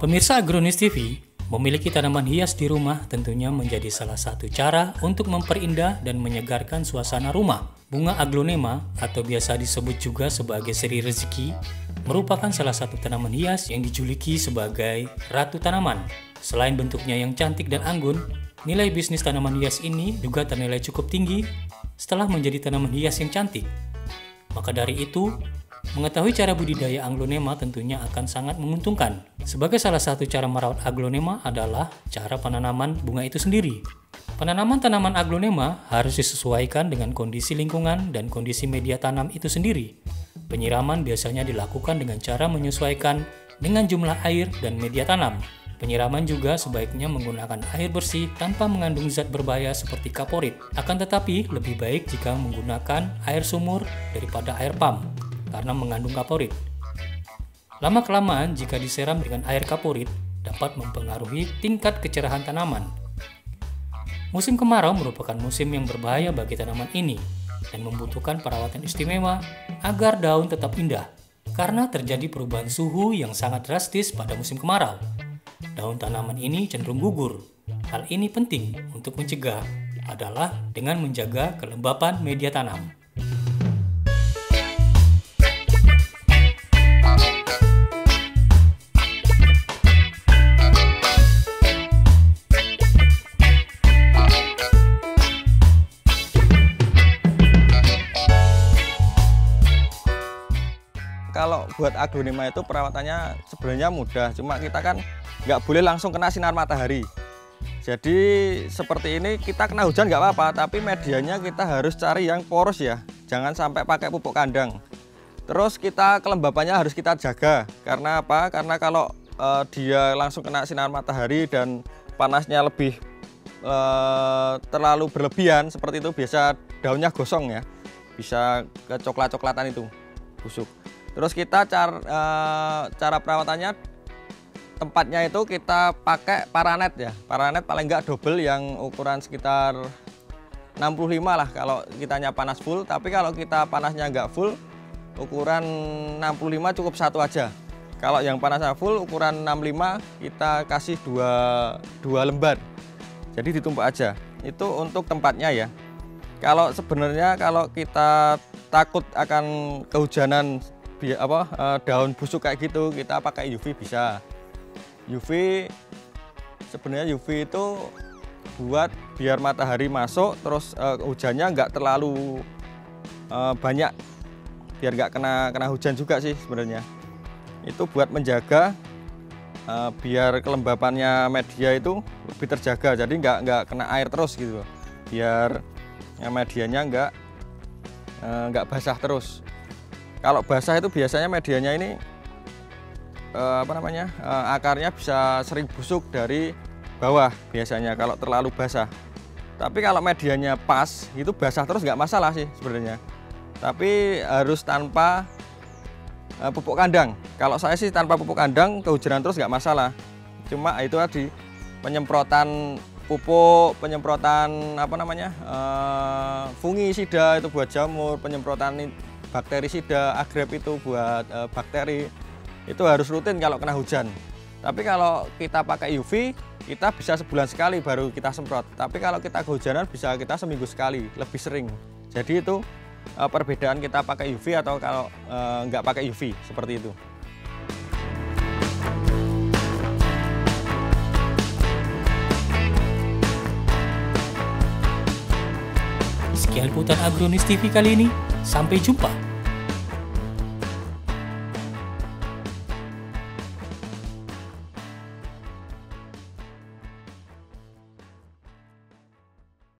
Pemirsa Agronis TV, memiliki tanaman hias di rumah tentunya menjadi salah satu cara untuk memperindah dan menyegarkan suasana rumah. Bunga aglonema atau biasa disebut juga sebagai seri rezeki merupakan salah satu tanaman hias yang dijuluki sebagai ratu tanaman. Selain bentuknya yang cantik dan anggun, nilai bisnis tanaman hias ini juga ternilai cukup tinggi setelah menjadi tanaman hias yang cantik. Maka dari itu, mengetahui cara budidaya aglonema tentunya akan sangat menguntungkan. Sebagai salah satu cara merawat aglonema adalah cara penanaman bunga itu sendiri. Penanaman tanaman aglonema harus disesuaikan dengan kondisi lingkungan dan kondisi media tanam itu sendiri. Penyiraman biasanya dilakukan dengan cara menyesuaikan dengan jumlah air dan media tanam. Penyiraman juga sebaiknya menggunakan air bersih tanpa mengandung zat berbahaya seperti kaporit. Akan tetapi, lebih baik jika menggunakan air sumur daripada air pump karena mengandung kaporit. Lama-kelamaan jika disiram dengan air kaporit dapat mempengaruhi tingkat kecerahan tanaman. Musim kemarau merupakan musim yang berbahaya bagi tanaman ini dan membutuhkan perawatan istimewa agar daun tetap indah karena terjadi perubahan suhu yang sangat drastis pada musim kemarau. Daun tanaman ini cenderung gugur. Hal ini penting untuk mencegah adalah dengan menjaga kelembapan media tanam. Kalau buat aglonema itu perawatannya sebenarnya mudah, cuma kita kan nggak boleh langsung kena sinar matahari. Jadi seperti ini kita kena hujan nggak apa-apa, tapi medianya kita harus cari yang poros ya, jangan sampai pakai pupuk kandang. Terus kita kelembapannya harus kita jaga, karena apa? Karena kalau dia langsung kena sinar matahari dan panasnya lebih terlalu berlebihan seperti itu, biasa daunnya gosong ya, bisa kecoklat-coklatan itu busuk. Terus kita cara perawatannya, tempatnya itu kita pakai paranet ya. Paranet paling enggak double yang ukuran sekitar 65 lah kalau kitanya panas full. Tapi kalau kita panasnya enggak full, ukuran 65 cukup satu aja. Kalau yang panasnya full ukuran 65 kita kasih dua lembar. Jadi ditumpuk aja. Itu untuk tempatnya ya. Kalau sebenarnya kalau kita takut akan kehujanan daun busuk kayak gitu, kita pakai UV bisa. UV sebenarnya UV itu buat biar matahari masuk, terus hujannya nggak terlalu banyak, biar nggak kena hujan juga sih sebenarnya. Itu buat menjaga biar kelembapannya media itu lebih terjaga, jadi nggak kena air terus gitu, biar medianya nggak basah terus. Kalau basah itu biasanya medianya ini akarnya bisa sering busuk dari bawah biasanya kalau terlalu basah. Tapi kalau medianya pas itu basah terus nggak masalah sih sebenarnya. Tapi harus tanpa pupuk kandang. Kalau saya sih tanpa pupuk kandang kehujanan terus nggak masalah. Cuma itu tadi penyemprotan pupuk, penyemprotan fungisida itu buat jamur, penyemprotan bakterisida, agrep itu buat bakteri, itu harus rutin kalau kena hujan. Tapi kalau kita pakai UV, kita bisa sebulan sekali baru kita semprot. Tapi kalau kita kehujanan bisa kita seminggu sekali, lebih sering. Jadi itu perbedaan kita pakai UV atau kalau nggak pakai UV, seperti itu. Sekian liputan Agronis TV kali ini. Sampai jumpa.